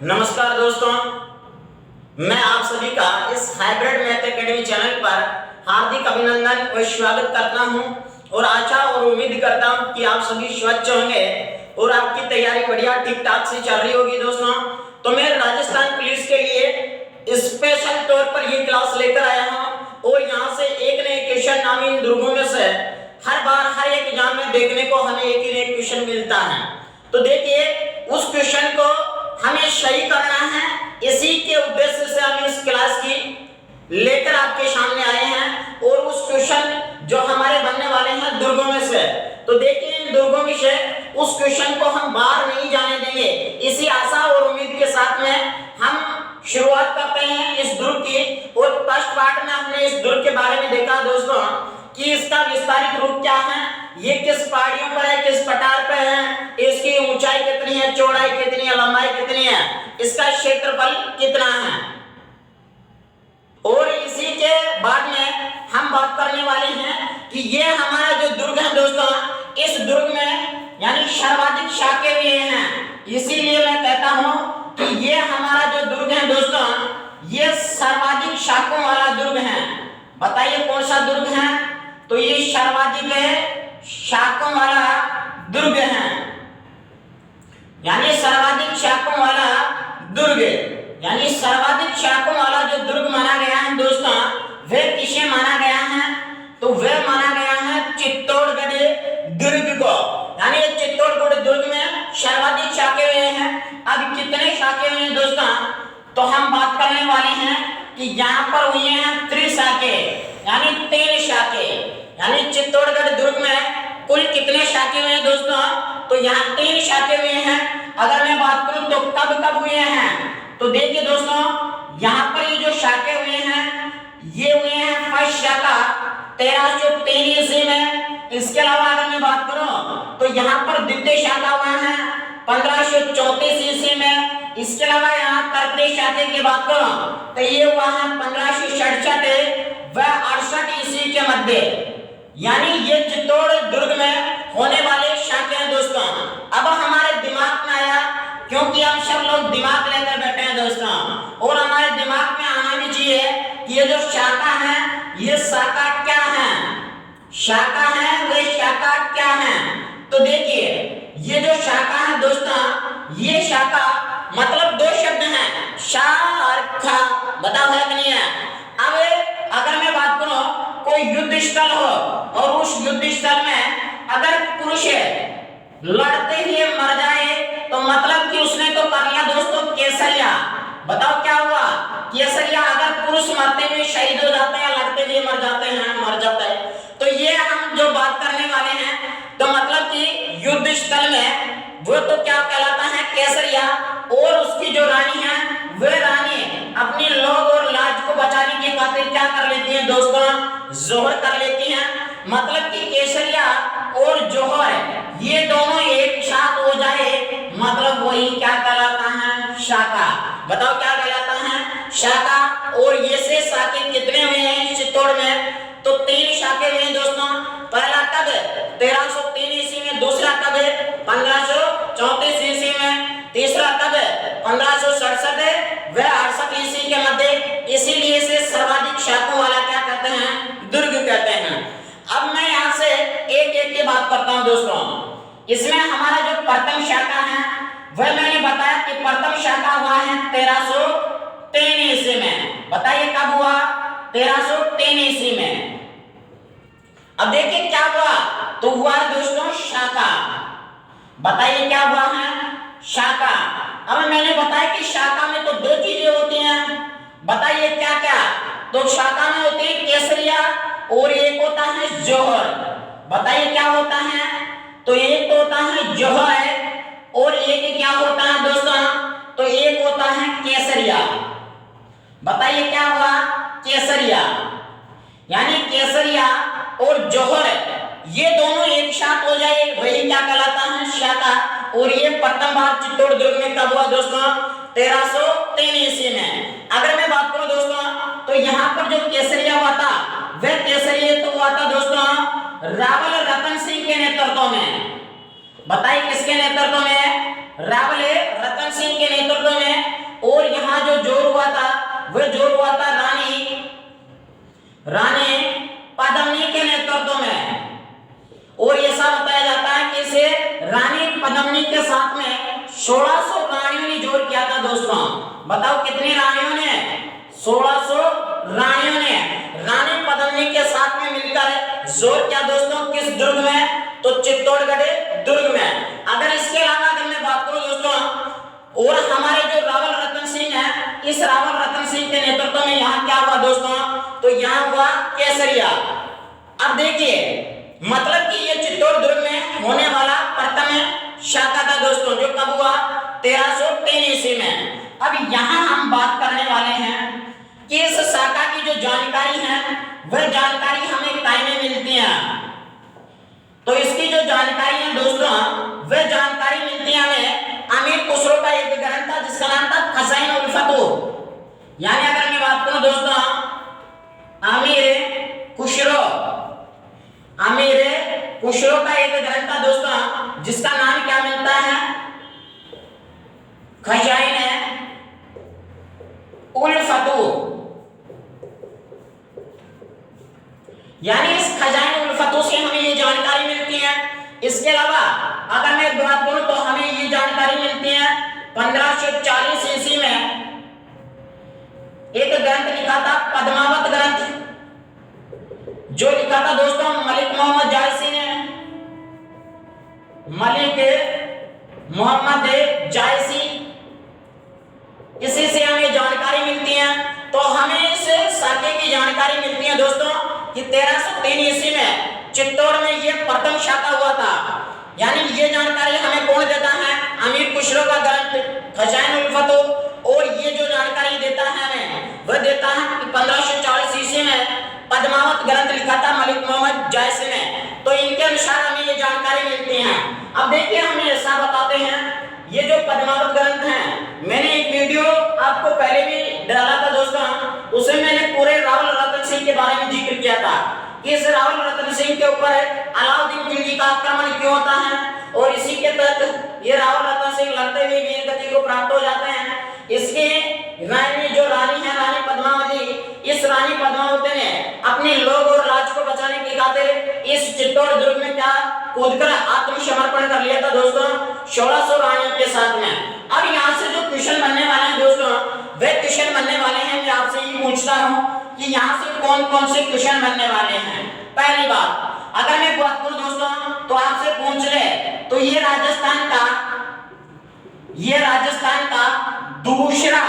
नमस्कार दोस्तों, मैं आप सभी का इस हाइब्रिड मैथ एकेडमी चैनल पर हार्दिक अभिनंदन और स्वागत करता हूं और आशा और उम्मीद करता हूं कि आप सभी स्वच्छ होंगे और आपकी तैयारी बढ़िया ठीक ठाक से चल रही होगी। दोस्तों, तो मैं राजस्थान पुलिस के लिए स्पेशल तौर पर ये क्लास लेकर आया हूं और यहाँ से एक न एक क्वेश्चन नामी दुर्गों में से हर बार हर एक एग्जाम में देखने को हमें एक ही एक क्वेश्चन मिलता है। तो देखिए, उस क्वेश्चन को हमें सही करना है। इसी के उद्देश्य से हम इस क्लास की लेकर आपके सामने आए हैं और उस क्वेश्चन जो हमारे बनने वाले हैं दुर्गों में से, तो देखिए इन दुर्गों में से उस क्वेश्चन को हम बाहर नहीं जाने देंगे। इसी आशा और उम्मीद के साथ में हम शुरुआत करते हैं इस दुर्ग की। और फर्स्ट पार्ट में हमने इस दुर्ग के बारे में देखा दोस्तों कि इसका विस्तारित रूप क्या है, ये किस पहाड़ियों पर है, किस पठार पर है, इसकी ऊंचाई कितनी है, चौड़ाई कितनी है, लंबाई कितनी है, इसका क्षेत्रफल कितना है। और इसी के बाद में हम बात करने वाले हैं कि ये हमारा जो दुर्ग है दोस्तों, इस दुर्ग में यानी सर्वाधिक शाखें भी हैं। इसीलिए मैं कहता हूं कि ये हमारा जो दुर्ग है दोस्तों, ये सर्वाधिक शाखों वाला दुर्ग है। बताइए कौन सा दुर्ग है? तो ये सर्वाधिक शाखों वाला दुर्ग है, यानी सर्वाधिक शाखों वाला दुर्ग, यानी सर्वाधिक शाखों वाला जो दुर्ग माना गया है दोस्तों, वह किसे माना गया है? तो वह माना गया है चित्तौड़गढ़ दुर्ग को। यानी चित्तौड़गढ़ दुर्ग में सर्वाधिक शाखें हुए हैं। अब कितने शाखें हुए हैं दोस्तों, तो हम बात करने वाले हैं कि यहाँ पर हुए हैं त्रिशाखे, यानी 3 शाखे। यानी चित्तौड़गढ़ दुर्ग में कुल कितने शाखे हुए हैं दोस्तों, तो यहाँ 3 शाखे हुए हैं। अगर मैं बात करूं तो कब कब हुए हैं, तो देखिए दोस्तों, यहाँ पर ये जो शाखे हुए हैं ये हुए हैं फर्स्ट शाखा 1303 ईस्वी में। इसके अलावा अगर मैं बात करूं तो यहाँ पर द्वितीय शाखा हुआ है 1534 ईस्वी में। इसके अलावा यहाँ तृतीय शाखे की बात करूं तो ये हुआ है 1567 व 68 ईस्वी के मध्य। यानी ये चित्तौड़ दुर्ग में होने वाले शाखे हैं दोस्तों। अब हमारे दिमाग में आया, क्योंकि हम सब लोग दिमाग लेकर बैठे हैं दोस्तों, और हमारे दिमाग में आना भी चाहिए कि ये जो शाखा है ये शाखा क्या है, शाखा है वे शाखा क्या है। तो देखिए ये जो शाखा है दोस्तों, ये शाखा मतलब 2 शब्द हैं, शा और खा। बताओ है कि नहीं है? अब अगर मैं बात करूं कोई युद्ध स्थल हो और उस युद्ध स्थल में अगर पुरुष लड़ते हुए मर जाए तो मतलब कि उसने तो कर लिया दोस्तों केसरिया। बताओ क्या हुआ? केसरिया। अगर पुरुष मरते हुए शहीद हो जाते हैं, लड़ते हुए मर जाते हैं, मर जाता है, तो ये हम जो बात करने वाले हैं, तो मतलब कि युद्ध स्थल में वो तो क्या कहलाता है केसरिया। और उसकी जो रानी है वह रानी अपनी लोग और लाज को बचाने की खातिर क्या कर लेती है दोस्तों? जोहर कर लेती हैं। मतलब कि केसरिया और जोहर ये दोनों एक साथ हो जाए, मतलब वही क्या कहलाता है? शाखा। बताओ क्या कहलाता है? शाखा। और ये से शाखे कितने हुए हैं चित्तौड़ में? तो 3 शाखे हुए हैं दोस्तों। पहला कब? 1303 ईस्वी में। दूसरा कब? 1534 ईस्वी में। तीसरा कब? 1567 व 68 ईस्वी के मध्य। इसीलिए इसे सर्वाधिक शाखों वाला क्या कहते हैं? दुर्ग कहते हैं। अब मैं यहाँ से एक एक की बात करता हूँ दोस्तों। इसमें हमारा जो प्रथम शाखा है वह मैंने बताया कि प्रथम शाखा हुआ है 1303 ईस्वी में। बताइए कब हुआ? 1303 ईस्वी में। अब देखिए क्या हुआ, तो हुआ है दोस्तों शाखा। बताइए क्या हुआ है? शाखा। अब मैंने बताया कि शाखा में तो 2 चीजें होती हैं। बताइए क्या क्या? तो शाखा में होती है केसरिया और एक होता है जोहर। बताइए क्या होता है? तो एक होता है जोहर और एक क्या होता है दोस्तों? तो एक होता है केसरिया। बताइए क्या हुआ? केसरिया। यानी केसरिया और जोहर ये दोनों एक साथ हो जाए वही क्या कहलाता है? शाखा। और ये प्रथम बार चित्तौड़ दुर्ग में कब हुआ दोस्तों? 1303 ईस्वी में। अगर मैं बात करूं दोस्तों तो यहाँ पर जो केसरिया हुआ था वह केसरिया तो हुआ था दोस्तों रावल रतन सिंह के नेतृत्व में। बताइए किसके नेतृत्व में? रावल रतन सिंह के नेतृत्व में रानियों ने जोर किया था दोस्तों। बताओ कितनी रानियों ने? 1600 रानियों ने रानी पद्मिनी के साथ में मिलकर जोर किया दोस्तों। किस दुर्ग में? तो चित्तौड़गढ़ दुर्ग में। अगर इसके अलावा अगर मैं बात करूं दोस्तों, और हमारे जो रावल रतन सिंह है, इस रावल रतन सिंह के नेतृत्व में यहाँ क्या हुआ दोस्तों? तो यहाँ हुआ केसरिया। अब देखिए, मतलब कि ये चित्तौड़ दुर्ग में होने वाला प्रथम शाखा था दोस्तों, जो कब हुआ? 1303 ईस्वी में। अब यहाँ हम बात करने वाले हैं कि इस शाखा की जो जानकारी है वह जानकारी हमें काय में मिलती है। तो इसकी जो जानकारी है दोस्तों, वह जानकारी मिलती है हमें अमीर खुसरो का एक ग्रंथ था जिसका नाम था खज़ाइन उल फतूह। यानी अगर मैं बात करूं दोस्तों, अमीर खुसरो का एक ग्रंथ था दोस्तों जिसका नाम क्या मिलता है? खज़ाइन उल फतूह। यानी इस खज़ाइन उल फतूह से हमें ये जानकारी मिलती है। इसके अलावा अगर मैं बात करूं तो हमें ये जानकारी मिलती है 1540 ईस्वी में एक ग्रंथ लिखा था, पद्मावत ग्रंथ, जो लिखा था दोस्तों मलिक मोहम्मद जायसी ने। मलिक मोहम्मद जायसी, इसी से हमें जानकारी मिलती है। तो हमें इस शाखे की जानकारी मिलती है दोस्तों कि 1303 ईस्वी में चित्तौड़ में ये प्रथम शाखा हुआ था। यानी ये जानकारी हमें कौन देता है? अमीर खुसरो का ग्रंथ खज़ाइन उल फतूह। और ये जो जानकारी देता है हमें, वह देता है कि 1540 ईस्वी में पद्मावत ग्रंथ लिखा था मलिक मोहम्मद जायसी ने। तो इनके अनुसार हमें ये जानकारी मिलती है। अब देखिए, हमें ऐसा बताते हैं, ये जो पद्मावत ग्रंथ है, मैंने एक वीडियो आपको पहले भी डाला था दोस्तों, उसमें मैंने पूरे रावल रतन सिंह के बारे में जिक्र किया था कि इस रावल रतन सिंह के ऊपर अलाउद्दीन खिलजी का आक्रमण क्यों होता है, और इसी के तहत ये रावल रतन सिंह लड़ते हुए वीर गति को प्राप्त हो जाते हैं। इसके रानी जो रानी है, रानी पद्मावती, इस रानी पद्मावती ने अपने लोग और राज को बचाने की खातिर इस चित्तौड़ दुर्ग में क्या कूदकर आत्मसमर्पण कर लिया था दोस्तों 1600 रानियों के साथ में। अब यहाँ से जो क्वेश्चन बनने वाले हैं दोस्तों, वे क्वेश्चन बनने वाले हैं, मैं आपसे ये पूछता हूँ कि यहाँ से कौन कौन से क्वेश्चन बनने वाले हैं। पहली बात, अगर मैं बात करूं दोस्तों तो आपसे पूछ ले, तो ये राजस्थान का दूसरा,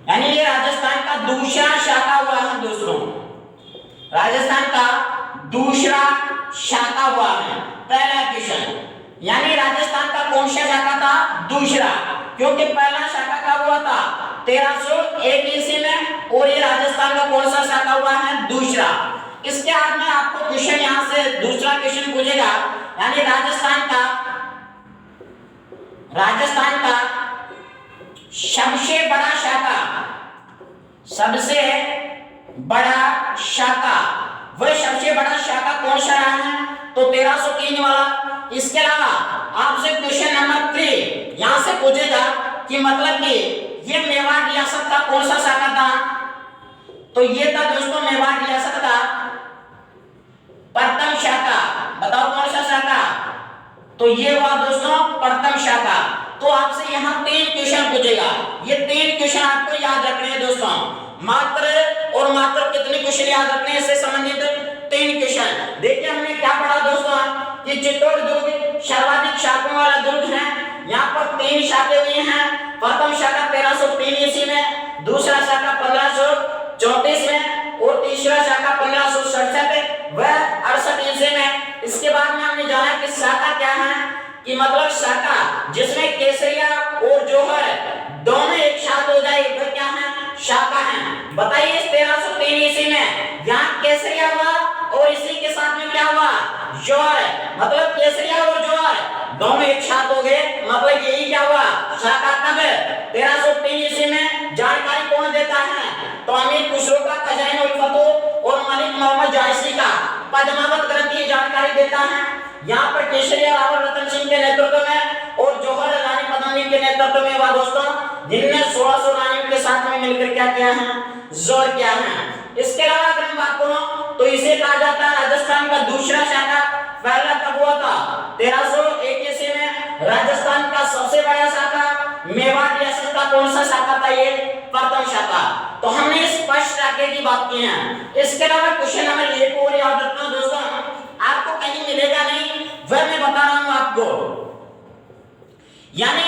यानी ये राजस्थान का दूसरा शाखा हुआ है दोस्तों, राजस्थान का दूसरा शाखा हुआ है। पहला क्वेश्चन, यानी राजस्थान का कौन सा शाखा था? दूसरा, क्योंकि पहला शाखा कब हुआ था? 1301 ईस्वी में, और ये राजस्थान का कौन सा शाखा हुआ है? दूसरा। इसके बाद में आपको क्वेश्चन यहाँ से दूसरा क्वेश्चन पूछेगा, यानी राजस्थान का सबसे बड़ा शाखा, वह सबसे बड़ा शाखा कौन सा रहा है? तो 1303 वाला। इसके अलावा आपसे क्वेश्चन नंबर 3 यहाँ से पूछेगा कि मतलब कि ये मेवाड़ रियासत का कौन सा शाखा था? तो ये था दोस्तों मेवाड़ रियासत का प्रथम शाखा। बताओ कौन सा शाखा? तो ये हुआ दोस्तों प्रथम शाखा। तो आपसे यहाँ 3 क्वेश्चन पूछेगा। ये 3 क्वेश्चन आपको याद रखने हैं दोस्तों, मात्र और मात्र कितने क्वेश्चन याद रखने हैं इससे संबंधित? 3 क्वेश्चन। देखिए हमने क्या पढ़ा दोस्तों कि चित्तौड़ दुर्ग सर्वाधिक शाखाओं वाला दुर्ग है। यहाँ पर 3 शाखाएं हुई हैं। प्रथम शाखा 1303 ईस्वी में, दूसरा शाखा 1534 में, और तीसरा शाखा 1567 व 68 ईस्वी में। इसके बाद में हमने जाना कि शाखा क्या है, कि मतलब शाखा जिसमें केसरिया और जौहर दोनों एक साथ हो जाए वह क्या है? शाखा है। बताइए इस 1303 ईस्वी में यहाँ केसरिया हुआ और इसी के साथ में क्या हुआ? जौहर। मतलब केसरिया और जौहर दोनों एक साथ हो गए, मतलब यही क्या हुआ? शाखा। कब? 1303 ईस्वी में। जानकारी कौन देता है? तो अमीर खुसरो का खज़ाइन उल फतूह और मलिक मोहम्मद जायसी का पद्मावत ग्रंथ ये जानकारी देता है। यहाँ पर केसरिया रावल रतन सिंह के नेतृत्व में और जौहर रानी पद्मिनी के नेतृत्व में हुआ दोस्तों, जिनने 1600 रानियों के साथ में मिलकर क्या किया है? जोर किया है। इसके अलावा अगर मैं बात करूं तो इसे कहा जाता है राजस्थान का दूसरा शाखा। पहला कब हुआ था? 1301 ईस्वी में। राजस्थान का सबसे बड़ा कौन सा शाखा था? ये प्रथम शाखा। तो हमने स्पष्ट शाखा की बात की है। इसके अलावा क्वेश्चन नंबर 1 और याद रखना दोस्तों, आपको कहीं मिलेगा नहीं, वह मैं बता रहा हूं आपको। यानी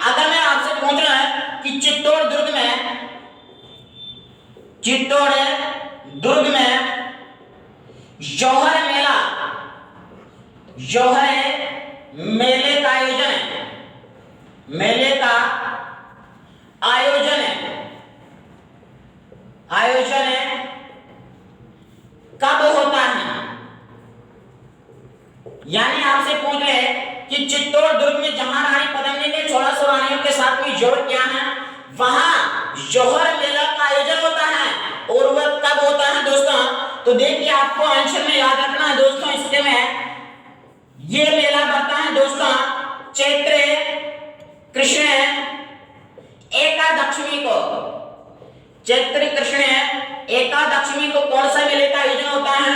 अगर मैं आपसे पूछ रहा है कि चित्तौड़ दुर्ग में जौहर मेले का आयोजन है कब होता है? यानी आपसे पूछ रहे हैं कि चित्तौड़ दुर्ग में जहां रानी पद्मिनी ने 1600 रानियों के साथ में जोड़ किया है, वहां जौहर मेला का आयोजन होता है। और वह कब होता है दोस्तों? तो देखिए आपको आंसर में याद रखना है दोस्तों, इसके में ये मेला बढ़ता है दोस्तों चैत्र कृष्ण एकादशमी को। चैत्र कृष्ण एकादशमी को कौन सा मेले का आयोजन होता है?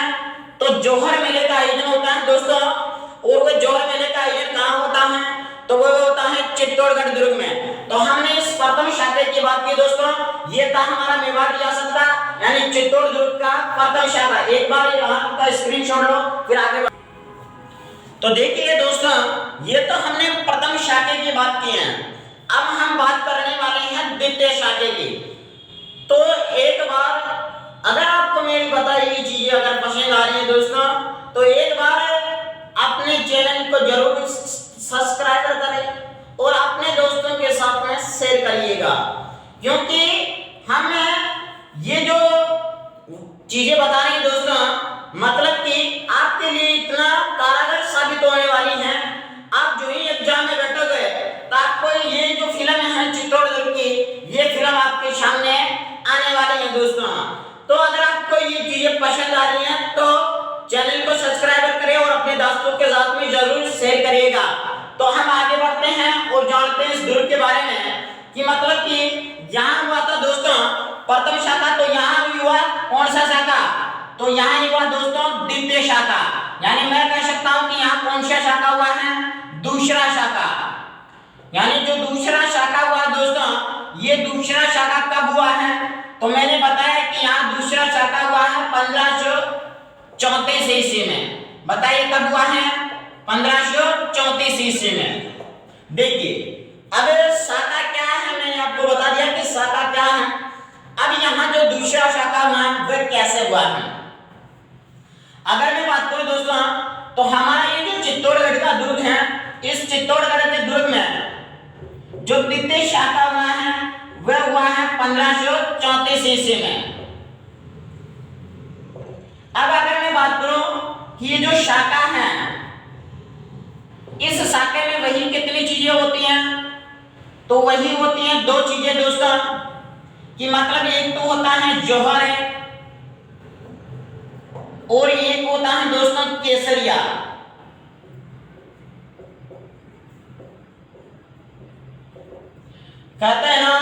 तो जौहर मेले का आयोजन होता है दोस्तों। और वो जौहर मेले का आयोजन कहां होता है? तो वो होता है चित्तौड़गढ़ दुर्ग में। तो हमने इस प्रथम शाखा की बात की दोस्तों, ये था हमारा मेवाड़ रियासत का यानी चित्तौड़ दुर्ग का प्रथम शाखा। एक बार यहाँ का स्क्रीनशॉट लो, फिर आगे। तो देखिए दोस्तों, ये तो हमने प्रथम शाखा की बात की है। अब हम बात करने वाले हैं द्वितीय शाखा की। तो एक बार अगर आपको मेरी बताई हुई चीजें अगर पसंद आ रही है दोस्तों, तो एक बार अपने चैनल को जरूर सब्सक्राइब करें और अपने दोस्तों के साथ में शेयर करिएगा, क्योंकि हम ये जो चीजें बता रहे हैं दोस्तों, मतलब कि आपके लिए इतना कारगर साबित होने वाली है। आप जो ही एग्जाम में बैठोगे तो आपको ये जो फिल्म है चित्तौड़ दुर्ग की, ये फिल्म आपके सामने आने वाली है दोस्तों। तो अगर आपको ये चीजें पसंद आ रही हैं तो चैनल को सब्सक्राइब करें और अपने दोस्तों के साथ में जरूर शेयर करिएगा। तो हम आगे बढ़ते हैं और जानते हैं इस दुर्ग के बारे में कि मतलब कि यहाँ हुआ था दोस्तों प्रथम शाखा। तो यहाँ भी हुआ कौन सा शाखा? तो यहाँ ही हुआ दोस्तों द्वितीय शाखा। यानी मैं कह सकता हूँ कि यहाँ कौन सा शाखा हुआ है? दूसरा शाखा। यानी जो दूसरा शाखा हुआ दोस्तों, ये दूसरा शाखा कब हुआ है? तो मैंने बताया कि यहाँ दूसरा शाखा हुआ है 1534 ईस्वी में। बताइए कब हुआ है? 1534 ईस्वी में। देखिए अब शाखा क्या है, मैंने आपको बता दिया कि शाखा क्या है। अब यहाँ जो दूसरा शाखा हुआ है वह कैसे हुआ है? अगर मैं बात करूं दोस्तों, तो हमारा ये जो चित्तौड़गढ़ का दुर्ग है, इस चित्तौड़गढ़ के दुर्ग में जो द्वितीय शाखा हुआ है वह हुआ है 1534 ईस्वी में। अब अगर मैं बात करूं कि ये जो शाखा है, इस शाखा में वही कितनी चीजें होती हैं? तो वही होती हैं दो चीजें दोस्तों, कि मतलब एक तो होता है जौहर और एक होता है दोस्तों केसरिया। कहते हैं ना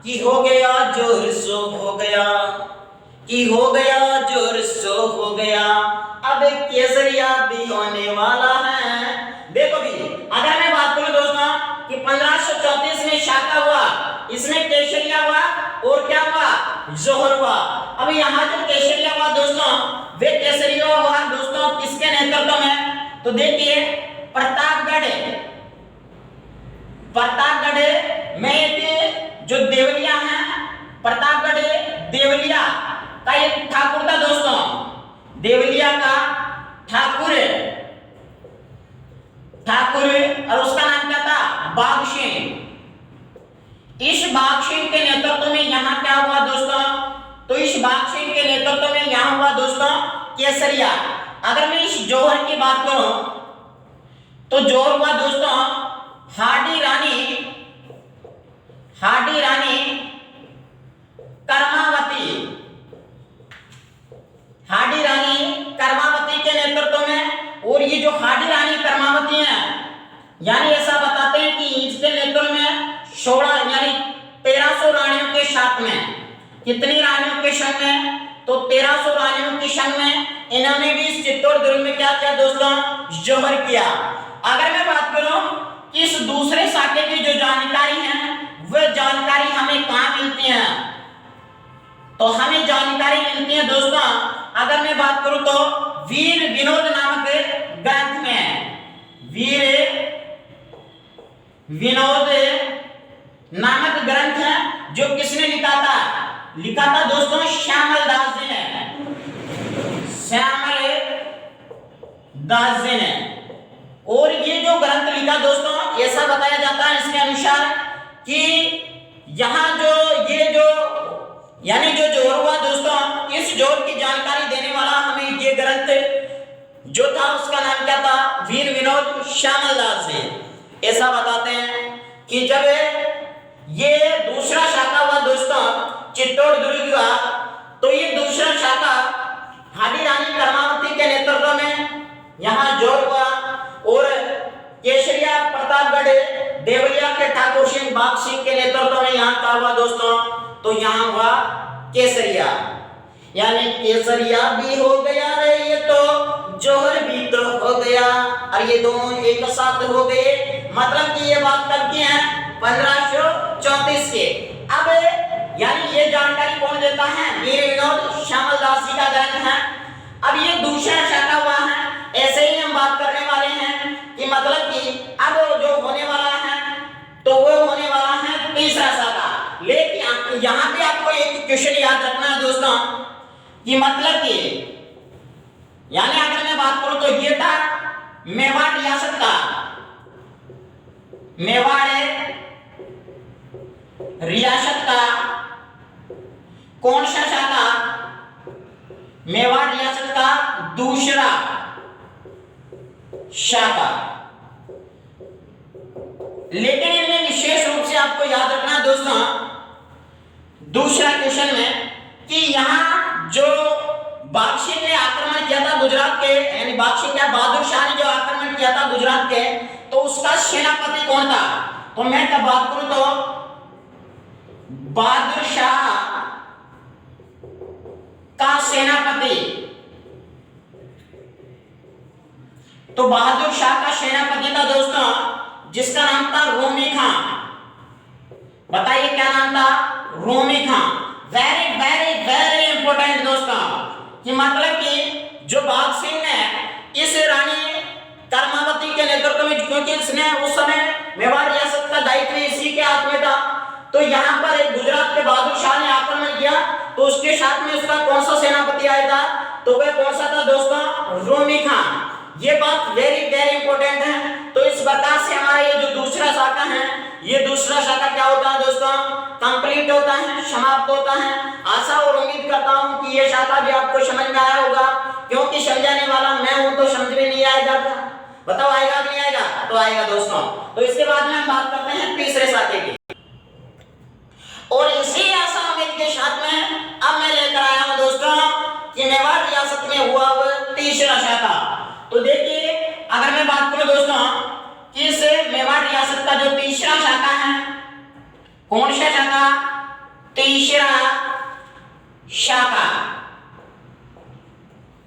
कि हो गया जोर सो हो गया, कि हो गया जोर सो हो गया, अब केसरिया भी होने वाला है। देखो भी अगर मैं बात करूं दोस्तों कि 1534 में शाखा हुआ, इसमें केसरिया हुआ और क्या हुआ? जौहर हुआ। अब यहाँ जो केसरिया हुआ दोस्तों, वे केसरिया हुआ दोस्तों किसके नेतृत्व में? तो देखिए प्रतापगढ़ में एक जो देवलिया है, प्रतापगढ़ देवलिया का एक ठाकुर था दोस्तों। देवलिया का ठाकुर और उसका नाम क्या था? बाघसिंह। इस बाघसिंह के नेतृत्व में यहाँ क्या हुआ दोस्तों? तो इस बाघसिंह के नेतृत्व में यहाँ हुआ दोस्तों केसरिया। अगर मैं इस जौहर की बात करूं तो जौहर हुआ दोस्तों हाडी रानी कर्मावती के नेतृत्व में। और ये जो हाडी रानी कर्मावती है, यानी ऐसा बताते हैं कि इसके नेतृत्व में 16 यानी 1300 रानियों के साथ में, कितनी रानियों के संग में? तो 1300 रानियों के संग में इन्होंने भी इस चित्तौड़ दुर्ग में क्या किया दोस्तों? जौहर किया। अगर मैं बात करूं इस दूसरे शाखे की जो जानकारी है, वह जानकारी तो हमें जानकारी मिलती है दोस्तों, अगर मैं बात करूं तो वीर विनोद नामक ग्रंथ में, वीर विनोद नामक ग्रंथ है जो किसने लिखा था दोस्तों, श्यामल दास जी ने, श्यामल दास जी ने। और ये जो ग्रंथ लिखा दोस्तों, ऐसा बताया जाता है इसके अनुसार कि यहाँ यानी जो जोर हुआ दोस्तों, इस जोर की जानकारी देने वाला हमें ये ग्रंथ जो था उसका नाम क्या था, वीर विनोद श्यामल दास जी। ऐसा बताते हैं कि जब ये दूसरा शाखा हुआ दोस्तों चित्तौड़ दुर्ग का, तो ये दूसरा शाखा हाडी रानी कर्मावती के नेतृत्व में यहाँ जोर हुआ और केसरिया प्रतापगढ़ देवरिया के ठाकुर सिंह बाग सिंह के नेतृत्व में यहाँ का हुआ दोस्तों, तो यहाँ हुआ केसरिया। यानी केसरिया भी हो गया रे ये तो, जौहर भी तो हो गया, और ये दोनों एक साथ हो गए। मतलब कि ये बात कब की है, 1534 के। अब यानी ये जानकारी कौन देता है, वीर विनोद श्यामल दास जी का ग्रंथ है। अब ये दूसरा शाखा हुआ है, ऐसे ही हम बात करने वाले हैं कि मतलब कि अब जो होने वाला है तो वो होने वाला है तीसरा शाखा। लेकिन यहाँ पे आपको एक क्वेश्चन याद रखना है दोस्तों कि मतलब कि यानी अगर मैं बात करूं तो ये था मेवाड़ रियासत का, मेवाड़ रियासत का कौन सा शाखा, मेवाड़ रियासत का दूसरा शाखा। लेकिन इनमें विशेष रूप से आपको याद रखना है दोस्तों दूसरा क्वेश्चन में कि यहां जो बाग सिंह ने आक्रमण किया था गुजरात के, यानी बाग सिंह क्या बहादुर शाह ने जो आक्रमण किया था गुजरात के, तो उसका सेनापति कौन था। तो मैं क्या बात करूं तो बहादुर शाह का सेनापति, तो बहादुर शाह का सेनापति था दोस्तों जिसका नाम था रोमी खां। बताइए क्या नाम था, रोमी खां। वेरी वेरी वेरी इंपॉर्टेंट दोस्तों कि मतलब कि जो बाग सिंह ने इस रानी कर्मावती के नेतृत्व में, क्योंकि इसने उस समय मेवाड़ रियासत का दायित्व इसी के हाथ में था, तो यहाँ पर एक गुजरात के बहादुर शाह ने आक्रमण किया, तो उसके साथ में उसका कौन सा सेनापति आया था, तो वह कौन सा था दोस्तों, रोमी खां। ये बात वेरी वेरी इंपॉर्टेंट है। तो इस प्रकार से हमारा ये जो दूसरा शाखा है, ये दूसरा शाखा क्या होता है दोस्तों, कंप्लीट होता है, समाप्त होता है। आशा और उम्मीद करता हूं कि ये शाखा भी आपको समझ में आया होगा, क्योंकि समझाने वाला मैं हूं तो समझ में नहीं आएगा। बताओ आएगा कि नहीं आएगा, तो आएगा दोस्तों। तो इसके बाद में हम बात करते हैं तीसरे शाखे की, और इसी आशा उम्मीद के साथ में अब मैं लेकर आया हूं दोस्तों कि मेवाड़ रियासत में हुआ वो तीसरा शाखा। तो देखिए अगर मैं बात करूं दोस्तों कि इस मेवाड़ रियासत का जो तीसरा शाखा है, कौन सा शाखा, तीसरा शाखा।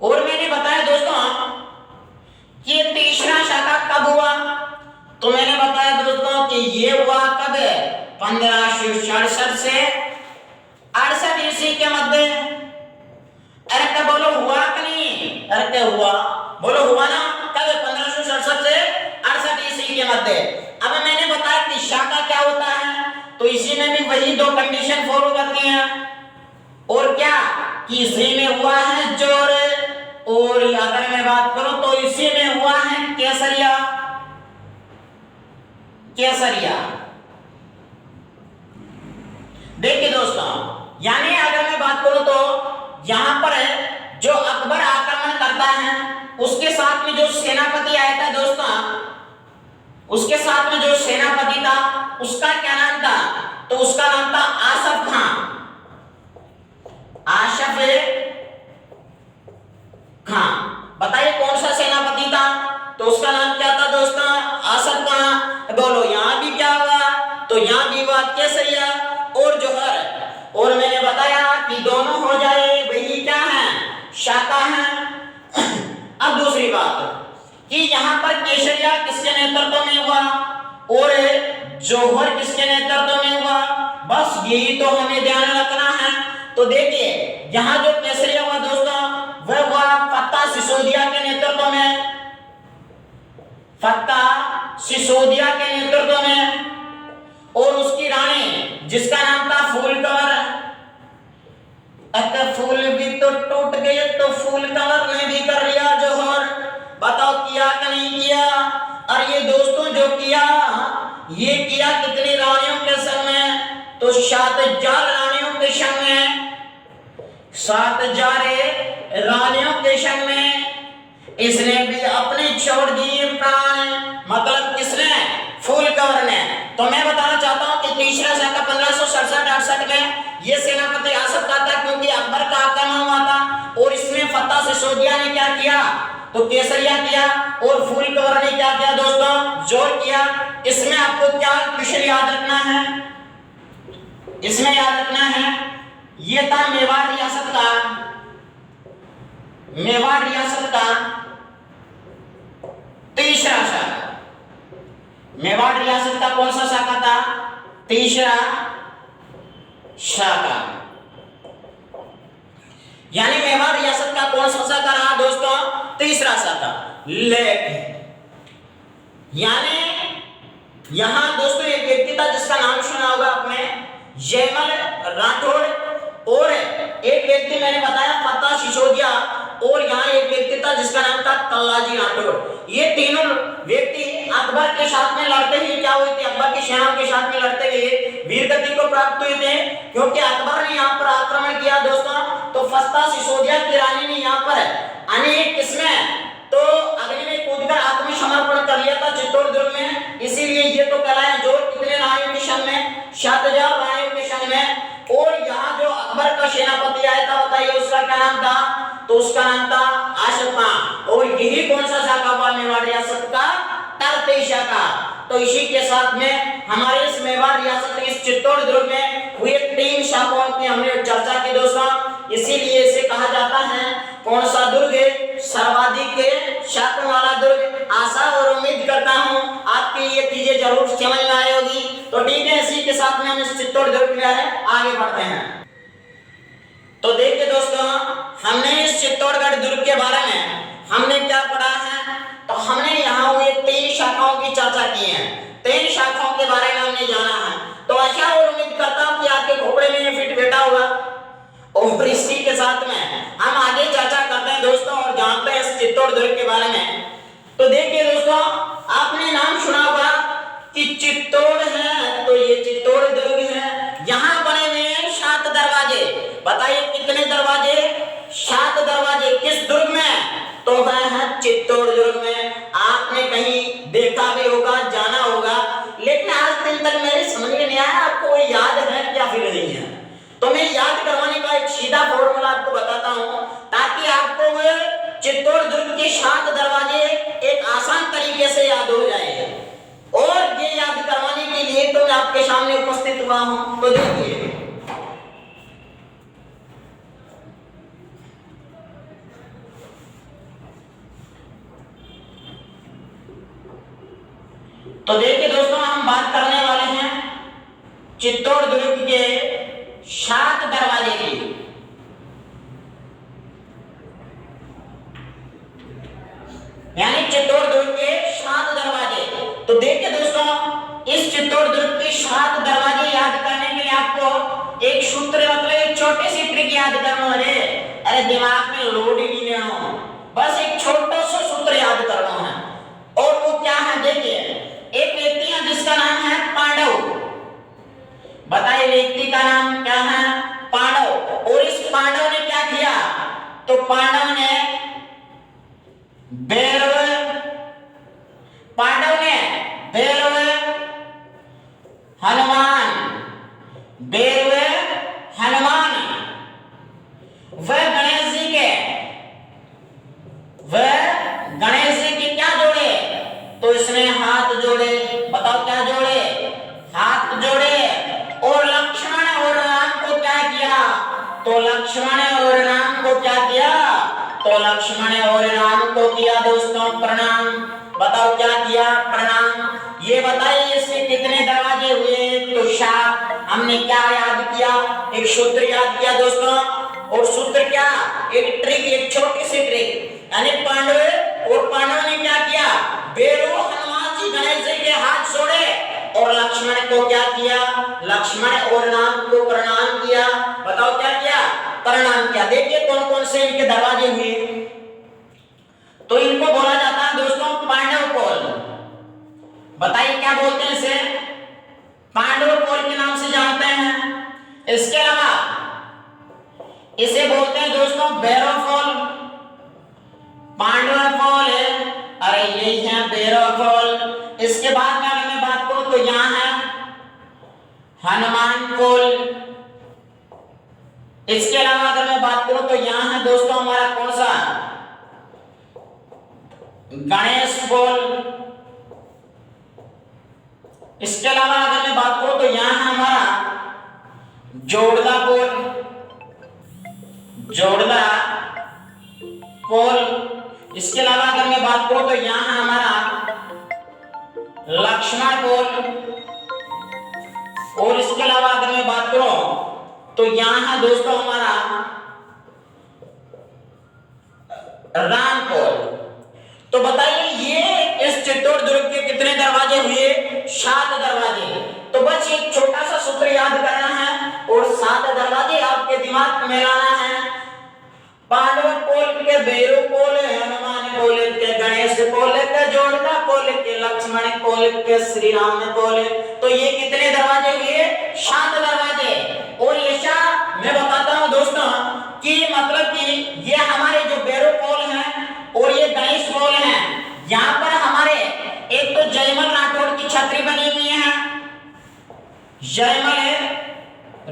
और मैंने बताया दोस्तों कि तीसरा शाखा कब हुआ, तो मैंने बताया दोस्तों कि ये हुआ कब, 1567 से 68 ईस्वी के मध्य। अरे क्या बोलो हुआ कि नहीं, अरे क्या हुआ, बोलो हुआ ना, कब, 1567 से 68 ईस्वी के मध्य। अब मैंने बताया कि शाखा क्या होता है, तो इसी में भी वही दो कंडीशन फॉलो करती हैं, और क्या कि इसी में हुआ है जोर, और अगर मैं बात करूं तो इसी में हुआ है केसरिया, केसरिया। देखिए दोस्तों, यानी अगर मैं बात करूं तो यहां पर जो अकबर आक्रमण करता है उसके साथ में जो सेनापति आया था दोस्तों, उसके साथ में जो सेनापति था उसका क्या नाम था, तो उसका नाम था आसफ खां, आसफ खां। बताइए कौन सा सेनापति था, तो उसका नाम क्या था दोस्तों, आसफ खां। बोलो यहां भी क्या हुआ, तो यहां भी हुआ केसरिया और जौहर। और मैंने बताया कि दोनों हो जाए वही क्या है, शाखा है। अब दूसरी बात कि यहां पर केसरिया किसके नेतृत्व में हुआ और जौहर किसके नेतृत्व में हुआ, बस यही तो हमें ध्यान रखना है तो देखिए यहाँ जो केसरिया हुआ दोस्तों वह हुआ फत्ता सिसोदिया के नेतृत्व में, फत्ता सिसोदिया के नेतृत्व में, और उसकी रानी जिसका नाम था फूलकंवर। अगर फूल भी तो टूट गए तो फूलकंवर ने भी कर लिया जोहर। बताओ किया कि नहीं किया? और ये दोस्तों जो किया ये किया कितनी रानियों के संग में? तो 7000 रानियों के संग में, 7000 रानियों के संग में इसने भी अपने छोड़ दिए प्राण। मतलब किसने? फूलकंवर ने। तो मैं बताना चाहता हूं कि तीसरा शाखा 1567-68 में ये सेनापति आ सकता था क्योंकि अकबर का आक्रमण हुआ था और इसमें फत्ता सिसोदिया ने क्या किया? तो केसरिया किया और फूलकंवर ने क्या किया दोस्तों? जोर किया। इसमें आपको क्या क्वेश्चन याद रखना है? इसमें याद रखना है ये था मेवाड़ रियासत का, मेवाड़ रियासत का तीसरा शाखा। मेवाड़ रियासत का कौन सा शाखा था? तीसरा शाखा। यानी मेवाड़ रियासत का कौन सा शाखा रहा दोस्तों? तीसरा शाखा। लेकिन यानी यहां दोस्तों एक व्यक्ति था जिसका नाम सुना होगा आपने, जयमल राठौड़, और एक व्यक्ति मैंने बताया फत्ता सिसोदिया, और यहाँ एक व्यक्ति था जिसका नाम था कल्लाजी राठौड़। ये तीनों व्यक्ति अकबर के साथ में लड़ते हुए क्या हुए थे? अकबर की सेनाओं के साथ में लड़ते हुए वीरगति को प्राप्त हुए थे क्योंकि अकबर ने यहाँ पर आक्रमण किया दोस्तों। तो फत्ता सिसोदिया की रानी ने यहाँ पर अनेक किस्में तो अग्नि में कूदकर आत्मसमर्पण कर लिया था चित्तौड़ दुर्ग में। इसीलिए ये तो कहलाया जोर कितने रानियों के संग में? 7000 रानियों के संग में। और यहाँ जो अकबर का सेनापति आया था बताइए उसका क्या नाम था? तो उसका नाम था आशफ खां। और यही कौन सा शाखा हुआ मेवाड़ रियासत का? तृतीय शाखा। तो इसी के साथ में हमारे इस मेवाड़ रियासत इस चित्तौड़ दुर्ग में हुए 3 शाखाओं की हमने चर्चा की दोस्तों। इसीलिए इसे कहा जाता है कौन सा दुर्ग? सर्वाधिक शाखाओं वाला दुर्ग। आशा और उम्मीद करता हूं आपकी ये चीजें जरूर समझ में आई होगी। तो ठीक है, इसी के साथ में हम इस चित्तौड़ दुर्ग में आगे बढ़ते हैं। तो देखिए दोस्तों हमने इस चित्तौड़गढ़ दुर्ग के बारे में हमने क्या पढ़ा है? तो हमने यहाँ हुए 3 शाखाओं की चर्चा की है। 3 शाखाओं के बारे में हमने जाना है। तो आशा और उम्मीद करता हूँ कि आपके खोपड़े में ये फिट बैठा होगा। और इसी के साथ में हम आगे चर्चा करते हैं दोस्तों और जानते हैं इस चित्तौड़ दुर्ग के बारे में। तो देखिए दोस्तों आपने नाम सुना होगा कि चित्तौड़ है, तो ये चित्तौड़ दुर्ग है। यहाँ बने हुए हैं 7 दरवाजे। बताइए कितने दरवाजे? 7 दरवाजे। किस दुर्ग में? तो वह है चित्तौड़ दुर्ग में। आपने कहीं देखा भी होगा, जाना होगा, लेकिन आज दिन तक मेरे समझ में नहीं आया आपको ये याद है क्या फिर नहीं है। तो मैं याद करवाने का एक सीधा फॉर्मूला आपको बताता हूं ताकि आपको चित्तौड़ दुर्ग के 7 दरवाजे एक आसान तरीके से याद हो जाए। और ये याद करवाने के लिए तो मैं आपके सामने उपस्थित हुआ हूं। तो देखिए दोस्तों हम बात करने वाले हैं चित्तौड़ दुर्ग के 7 दरवाजे की। यानी चित्तौड़ दुर्ग के 7 दरवाजे। तो देखिए दोस्तों इस चित्तौड़ दुर्ग के 7 दरवाजे याद करने के लिए आपको एक सूत्र मतलब एक छोटी सी ट्रिक याद करना है। अरे दिमाग में लोड ही नहीं लेना, बस एक छोटा सा सूत्र याद करना है। और वो क्या है? देखिए एक व्यक्ति है जिसका नाम है पांडव। बताइए व्यक्ति का नाम क्या है? पांडव। और इस पांडव ने क्या किया? तो पांडव ने भैरव हनुमान गणेश जी के क्या जोड़े? तो इसने हाथ जोड़े। बताओ क्या जोड़े? हाथ जोड़े। और लक्ष्मण और राम को क्या किया? तो लक्ष्मण और राम को क्या किया? तो लक्ष्मण और राम को किया दोस्तों प्रणाम। बताओ क्या किया? प्रणाम। ये बताइए इसके कितने दरवाजे हुए? तो 7। हमने क्या याद किया, एक सूत्र याद किया दोस्तों। और सूत्र क्या, एक ट्रिक, एक छोटी सी ट्रिक, यानी पांडवों ने क्या किया, बेरू हनुमान जी गणेश जी के हाथ छोड़े और लक्ष्मण को क्या किया, लक्ष्मण और राम को प्रणाम किया। बताओ क्या किया, प्रणाम किया। देखिए कौन कौन से इनके दरवाजे हुए। तो इनको बोला जाता है दोस्तों पांडव कोल। बताइए क्या बोलते हैं इसे, पांडव कोल के नाम से जानते हैं। इसके अलावा इसे बोलते हैं दोस्तों भैरव कोल। पांडव कोल है, अरे यही है भैरव कोल। इसके बाद में अगर मैं बात करूं तो यहां है हनुमान कोल। इसके अलावा अगर मैं बात करूं तो यहां है दोस्तों हमारा कौन सा, गणेश कोल। इसके अलावा अगर मैं बात करूं तो यहां है हमारा जोड़ला कोल, जोड़ला कोल। इसके अलावा अगर मैं बात करूं तो यहां है हमारा लक्ष्मण कोल। और इसके अलावा अगर मैं बात करूं तो यहां है दोस्तों हमारा राम कोल। तो बताइए ये इस चित्तौड़ दुर्ग के कितने दरवाजे हुए, 7 दरवाजे। तो बस एक छोटा सा सूत्र याद करना है और 7 दरवाजे आपके दिमाग में लाना है। पांडव कोल के भैरव कोल, हनुमान कोल के गणेश कोल के जोड़ला कोल के लक्ष्मण कोल के श्री राम कोल। तो ये कितने दरवाजे हुए, 7 दरवाजे। और ये मैं बताता हूं दोस्तों कि मतलब कि ये हमारे जो भैरव कोल हैं और ये गणेश कोल हैं, यहाँ पर हमारे एक तो जयमल राठौड़ की छतरी बनी हुई है, जयमल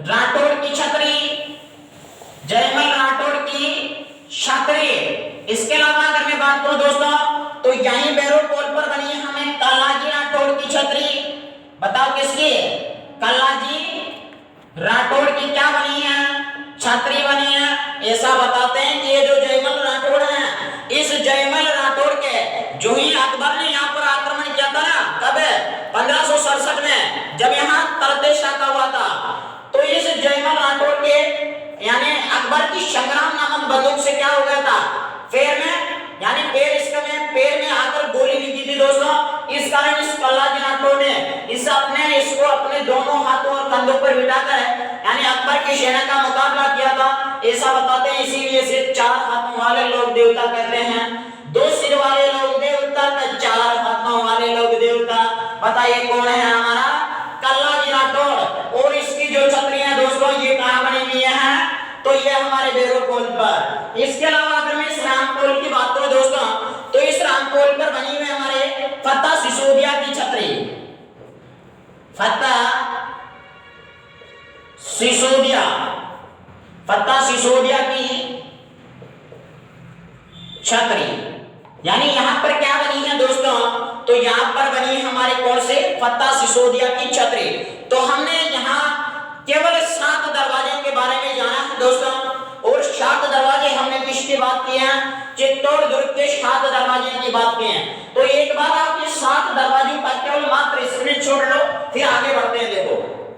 राठौड़ की छतरी, जयमल राठौड़ की छतरी। इसके अलावा अगर मैं बात करूं दोस्तों तो यहीं भैरव कोल पर बनी है हमें कल्लाजी राठौड़ की छतरी। बताओ किसकी, कल्लाजी राठौड़ की क्या बनी है, छतरी बनी है। ऐसा बताते हैं कि ये जो जयमल राठौड़ है, इस जयमल राठौड़ के जो ही अकबर ने यहाँ पर आक्रमण किया था ना, कब 1567 में जब यहाँ तरते शाह का हुआ था, तो इस जयमल राठौड़ के यानी अकबर की संग्राम नामक बंदूक से क्या हो गया था, पैर में यानी पैर में आकर गोली लगी थी दोस्तों। इस कारण इस कल्लाजी राठौड़ ने इसको अपने दोनों हाथों और कंधों पर बिठाकर यानी अकबर की सेना का मुकाबला किया था, ऐसा बताते हैं। इसीलिए इसे 4 हाथों वाले लोग देवता कहते हैं। 2 सिर वाले लोग देवता, 4 हाथों वाले लोग देवता। बताइए कौन है हमारा, कल्लाजी राठौड़। और इसकी जो छतरी है दोस्तों ये कहां बनी हुई है, तो ये हमारे भैरव कोल पर। इसके अलावा अगर मैं इस राम कोल की बात करूं दोस्तों तो इस राम कोल पर बनी हुई हमारे फतेह सिसोदिया की छतरी, फतेह सिसोदिया की छतरी। यानी यहां पर क्या बनी है दोस्तों, तो यहां पर बनी है हमारे कौन से, फतेह सिसोदिया की छतरी। तो हमने यहां केवल 7 दरवाजे के बारे में जाना है दोस्तों। और 7 दरवाजे हमने किसकी बात की है, चित्तौड़ दुर्ग के 7 दरवाजे की बात की है। तो एक बार आप